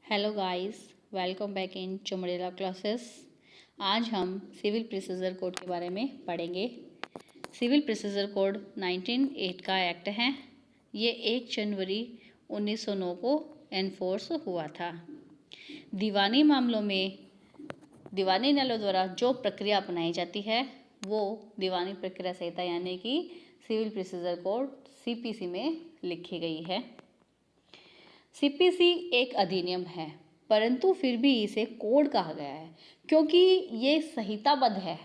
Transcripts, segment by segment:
Hello guys, welcome back in चुमड़ेला classes. आज हम सिविल प्रोसीजर कोड के बारे में पढ़ेंगे। सिविल प्रोसीजर कोड 1908 का एक्ट है। ये 1 जनवरी 1909 को एनफोर्स हुआ था। दीवानी मामलों में दीवानी न्यायालयों द्वारा जो प्रक्रिया अपनाई जाती है वो दीवानी प्रक्रिया संहिता यानी कि सिविल प्रोसीजर कोड सीपीसी में लिखी गई है। सीपीसी एक अधिनियम है, परंतु फिर भी इसे कोड कहा गया है क्योंकि ये संहिताबद्ध है।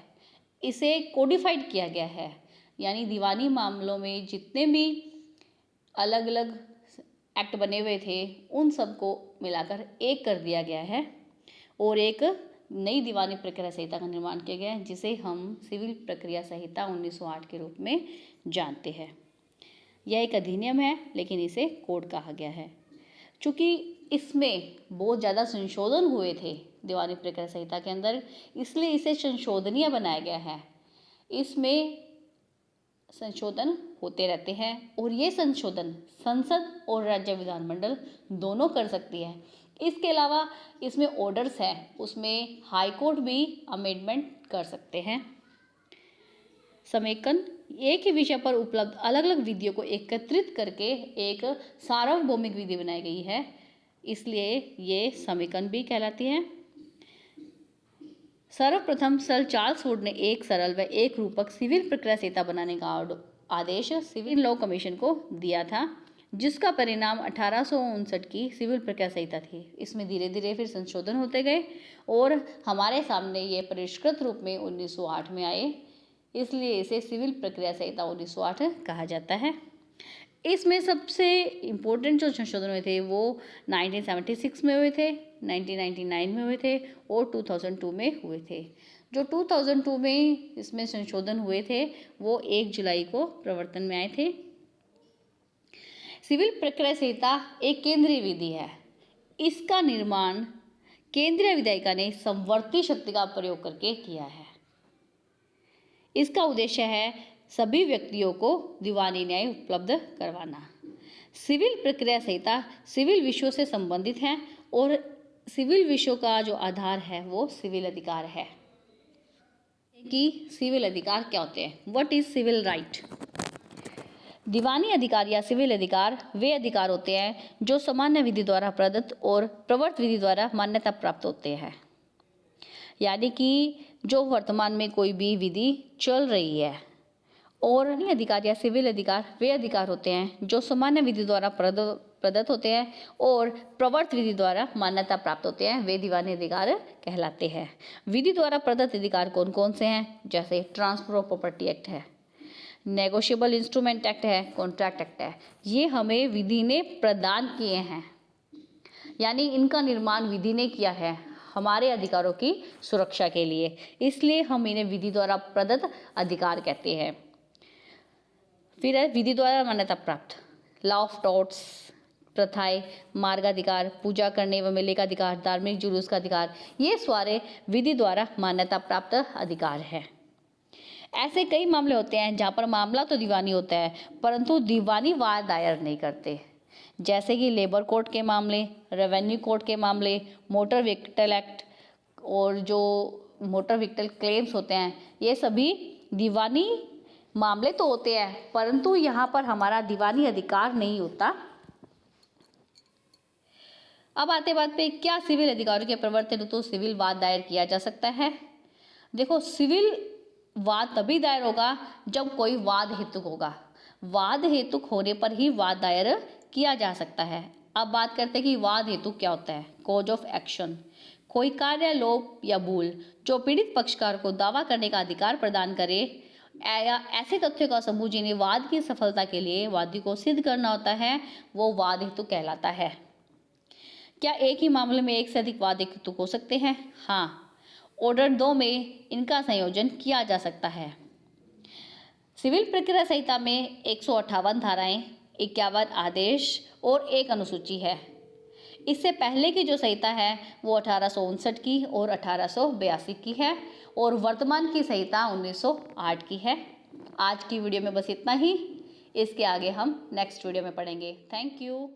इसे कोडिफाइड किया गया है, यानी दीवानी मामलों में जितने भी अलग अलग एक्ट बने हुए थे उन सबको मिलाकर एक कर दिया गया है और एक नई दीवानी प्रक्रिया संहिता का निर्माण किया गया है, जिसे हम सिविल प्रक्रिया संहिता 1908 के रूप में जानते हैं। यह एक अधिनियम है, लेकिन इसे कोड कहा गया है। चूँकि इसमें बहुत ज़्यादा संशोधन हुए थे दीवानी प्रक्रिया संहिता के अंदर, इसलिए इसे संशोधनीय बनाया गया है। इसमें संशोधन होते रहते हैं और ये संशोधन संसद और राज्य विधानमंडल दोनों कर सकती है। इसके अलावा इसमें ऑर्डर्स है, उसमें हाई कोर्ट भी अमेंडमेंट कर सकते हैं। समेकन एक ही विषय पर उपलब्ध अलग अलग विधियों को एकत्रित करके एक सार्वभौमिक विधि बनाई गई है, इसलिए ये समेकन भी कहलाती है। सर्वप्रथम सर चार्ल्स वुड ने एक सरल व एक रूपक सिविल प्रक्रिया संहिता बनाने का आदेश सिविल लॉ कमीशन को दिया था, जिसका परिणाम 1859 की सिविल प्रक्रिया संहिता थी। इसमें धीरे धीरे फिर संशोधन होते गए और हमारे सामने ये परिष्कृत रूप में 1908 में आए, इसलिए इसे सिविल प्रक्रिया संहिता 1908 कहा जाता है। इसमें सबसे इम्पोर्टेंट जो संशोधन हुए थे वो 1976 में हुए थे, 1999 में हुए थे और 2002 में हुए थे। जो 2002 में इसमें संशोधन हुए थे वो 1 जुलाई को प्रवर्तन में आए थे। सिविल प्रक्रिया संहिता एक केंद्रीय विधि है। इसका निर्माण केंद्रीय विधायिका ने समवर्ती शक्ति का प्रयोग करके किया है। इसका उद्देश्य है सभी व्यक्तियों को दीवानी न्याय उपलब्ध करवाना। सिविल प्रक्रिया संहिता सिविल विषयों से संबंधित है और सिविल विषयों का जो आधार है वो सिविल अधिकार है। कि सिविल अधिकार क्या होते हैं? What is civil right? दीवानी अधिकार या सिविल अधिकार वे अधिकार होते हैं जो सामान्य विधि द्वारा प्रदत्त और प्रवर्त विधि द्वारा मान्यता प्राप्त होते हैं। यानी कि जो वर्तमान में कोई भी विधि चल रही है। और अधिकार या सिविल अधिकार वे अधिकार होते हैं जो सामान्य विधि द्वारा प्रदत्त होते हैं और प्रवर्त विधि द्वारा मान्यता प्राप्त होते हैं, वे दीवानी अधिकार कहलाते हैं। विधि द्वारा प्रदत्त अधिकार कौन कौन से हैं? जैसे ट्रांसफर ऑफ प्रॉपर्टी एक्ट है, नेगोशिएबल इंस्ट्रूमेंट एक्ट है, कॉन्ट्रैक्ट एक्ट है। ये हमें विधि ने प्रदान किए हैं, यानी इनका निर्माण विधि ने किया है हमारे अधिकारों की सुरक्षा के लिए, इसलिए हम इन्हें विधि द्वारा प्रदत्त अधिकार कहते हैं। फिर है विधि द्वारा मान्यता प्राप्त, लॉ ऑफ टॉर्ट्स, प्रथाएं, मार्गाधिकार, पूजा करने व मेले का अधिकार, धार्मिक जुलूस का अधिकार, ये सारे विधि द्वारा मान्यता प्राप्त अधिकार है। ऐसे कई मामले होते हैं जहाँ पर मामला तो दीवानी होता है परंतु दीवानी वाद दायर नहीं करते, जैसे कि लेबर कोर्ट के मामले, रेवेन्यू कोर्ट के मामले, मोटर व्हीकल एक्ट और जो मोटर व्हीकल क्लेम्स होते हैं, ये सभी दीवानी मामले तो होते हैं परंतु यहाँ पर हमारा दीवानी अधिकार नहीं होता। अब आते बात पे, क्या सिविल अधिकारों के प्रवर्तन तो सिविल वाद दायर किया जा सकता है? देखो, सिविल वाद तभी दायर होगा जब कोई वाद हेतुक होगा। वाद हेतुक होने पर ही वाद दायर किया जा सकता है। अब बात करते हैं कि वाद हेतुक क्या होता है। कॉज ऑफ एक्शन, कोई कार्य, लोप या भूल जो पीड़ित पक्षकार को दावा करने का अधिकार प्रदान करे या ऐसे तथ्यों का समूह जिन्हें वाद की सफलता के लिए वादी को सिद्ध करना होता है, वो वाद हेतुक कहलाता है। क्या एक ही मामले में एक से अधिक वाद हेतुक हो सकते हैं? हाँ, ऑर्डर 2 में इनका संयोजन किया जा सकता है। सिविल प्रक्रिया संहिता में 158 धाराएं, 51 आदेश और 1 अनुसूची है। इससे पहले की जो संहिता है वो 1859 की और 1882 की है और वर्तमान की संहिता 1908 की है। आज की वीडियो में बस इतना ही। इसके आगे हम नेक्स्ट वीडियो में पढ़ेंगे। Thank you.